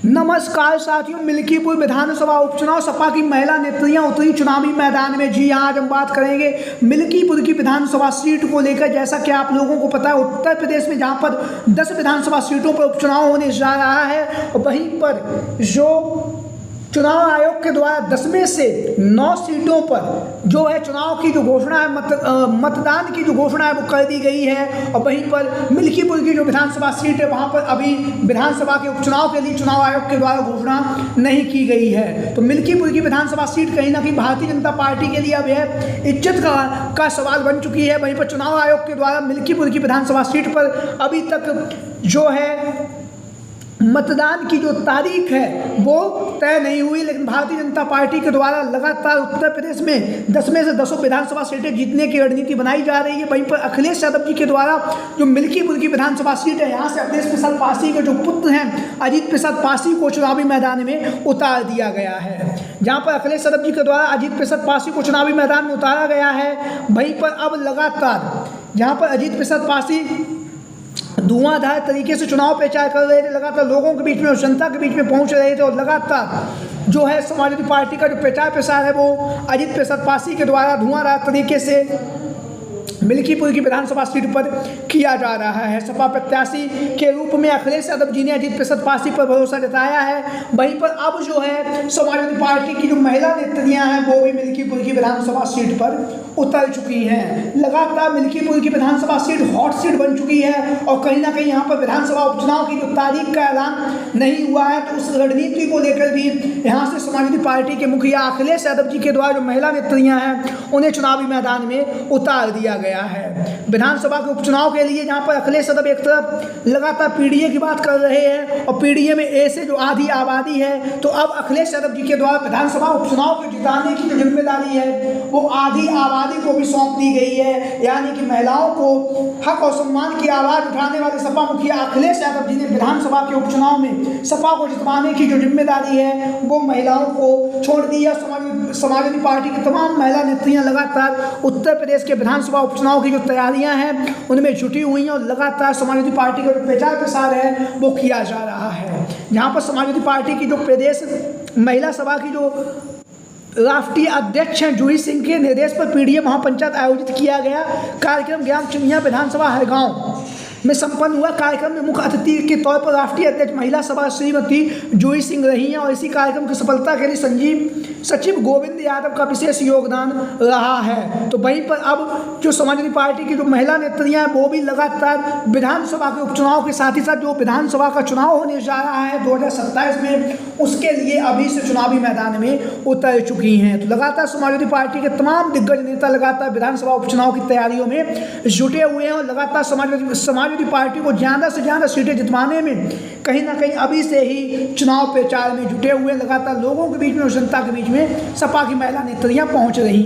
नमस्कार साथियों, मिल्कीपुर विधानसभा उपचुनाव सपा की महिला नेत्रियां उतरी चुनावी मैदान में। जी हाँ, आज हम बात करेंगे मिल्कीपुर की विधानसभा सीट को लेकर। जैसा कि आप लोगों को पता है, उत्तर प्रदेश में जहां पर 10 विधानसभा सीटों पर उपचुनाव होने जा रहा है, और वहीं पर जो चुनाव आयोग के द्वारा 10 में से 9 सीटों पर जो है चुनाव की जो घोषणा है, मतदान की जो घोषणा है वो कर दी गई है। और वहीं पर मिल्कीपुर की जो विधानसभा सीट है वहां पर अभी विधानसभा के उपचुनाव के लिए चुनाव आयोग के द्वारा घोषणा नहीं की गई है। तो मिल्कीपुर की विधानसभा सीट कहीं ना कहीं भारतीय जनता पार्टी के लिए अब यह इज्जत का सवाल बन चुकी है। वहीं पर चुनाव आयोग के द्वारा मिल्कीपुर की विधानसभा सीट पर अभी तक जो है मतदान की जो तारीख है वो तय नहीं हुई, लेकिन भारतीय जनता पार्टी के द्वारा लगातार उत्तर प्रदेश में 10 में से 10 विधानसभा सीटें जीतने की रणनीति बनाई जा रही है। वहीं पर अखिलेश यादव जी के द्वारा जो मिल्कीपुर की विधानसभा सीट है, यहाँ से अखिलेश प्रसाद पासी के जो पुत्र हैं अजीत प्रसाद पासी को चुनावी मैदान में उतार दिया गया है। जहाँ पर अखिलेश यादव जी के द्वारा अजीत प्रसाद पासी को चुनावी मैदान में उतारा गया है, वहीं पर अब लगातार जहाँ पर अजीत प्रसाद पासी धुआंधार तरीके से चुनाव प्रचार कर रहे थे, लगातार लोगों के बीच में और जनता के बीच में पहुंच रहे थे, और लगातार जो है समाजवादी पार्टी का जो प्रचार प्रसार है वो अजीत प्रसाद पासी के द्वारा धुआंधार तरीके से मिल्कीपुर की विधानसभा सीट पर किया जा रहा है। सपा प्रत्याशी के रूप में अखिलेश यादव जी ने अजीत प्रसाद पासी पर भरोसा जताया है। वहीं पर अब जो है समाजवादी पार्टी की जो महिला नेत्रियां हैं वो भी मिल्कीपुर की विधानसभा सीट पर उतर चुकी हैं। लगातार मिल्कीपुर की विधानसभा सीट हॉट सीट बन चुकी है, और कहीं ना कहीं यहाँ पर विधानसभा उपचुनाव की जो तारीख का ऐलान नहीं हुआ है, तो उस रणनीति को लेकर भी यहाँ से समाजवादी पार्टी के मुखिया अखिलेश यादव जी के द्वारा जो महिला नेत्रियां हैं उन्हें चुनावी मैदान में उतार दिया गया है। विधानसभा के उपचुनाव के लिए जहां पर अखिलेश यादव एक तरफ लगातार पीडीए की बात कर रहे हैं, और पीडीए में ए से जो आधी आबादी है, तो अब अखिलेश यादव जी के द्वारा विधानसभा उपचुनाव को जिताने की जो जिम्मेदारी है वो आधी आबादी को भी सौंप दी गई है। यानी कि महिलाओं को हक और सम्मान की आवाज उठाने वाले सपा मुखिया अखिलेश यादव जी ने विधानसभा के उपचुनाव में सपा को जितवाने की जो जिम्मेदारी है वो महिलाओं को छोड़ दी है। समाजवादी पार्टी की तमाम महिला नेत्रियां लगातार उत्तर प्रदेश के विधानसभा उपचुनाव की जो तैयारियां हैं उनमें जुटी हुई हैं, और लगातार समाजवादी पार्टी का जो प्रचार प्रसार है वो किया जा रहा है। जहां पर समाजवादी पार्टी की जो प्रदेश महिला सभा की जो राष्ट्रीय अध्यक्ष हैं जूही सिंह के निर्देश पर पीडीए महापंचायत आयोजित किया गया। कार्यक्रम ग्राम चिमिया विधानसभा हरगांव में संपन्न हुआ। कार्यक्रम में मुख्य अतिथि के तौर पर राष्ट्रीय अध्यक्ष महिला सभा श्रीमती जूही सिंह रही हैं, और इसी कार्यक्रम की सफलता के लिए सचिव गोविंद यादव का विशेष योगदान रहा है। तो वहीं पर अब जो समाजवादी पार्टी की जो महिला नेत्रियां हैं वो भी लगातार विधानसभा के उपचुनाव के साथ ही साथ जो विधानसभा का चुनाव होने जा रहा है 2027 में, उसके लिए अभी से चुनावी मैदान में उतर चुकी हैं। तो लगातार समाजवादी पार्टी के तमाम दिग्गज नेता लगातार विधानसभा उपचुनाव की तैयारियों में जुटे हुए हैं, और लगातार समाजवादी पार्टी को ज़्यादा से ज़्यादा सीटें जितवाने में कहीं ना कहीं अभी से ही चुनाव प्रचार में जुटे हुए लगातार लोगों के बीच में और जनता के बीच में सपा की महिला नेत्रियां पहुंच रही हैं।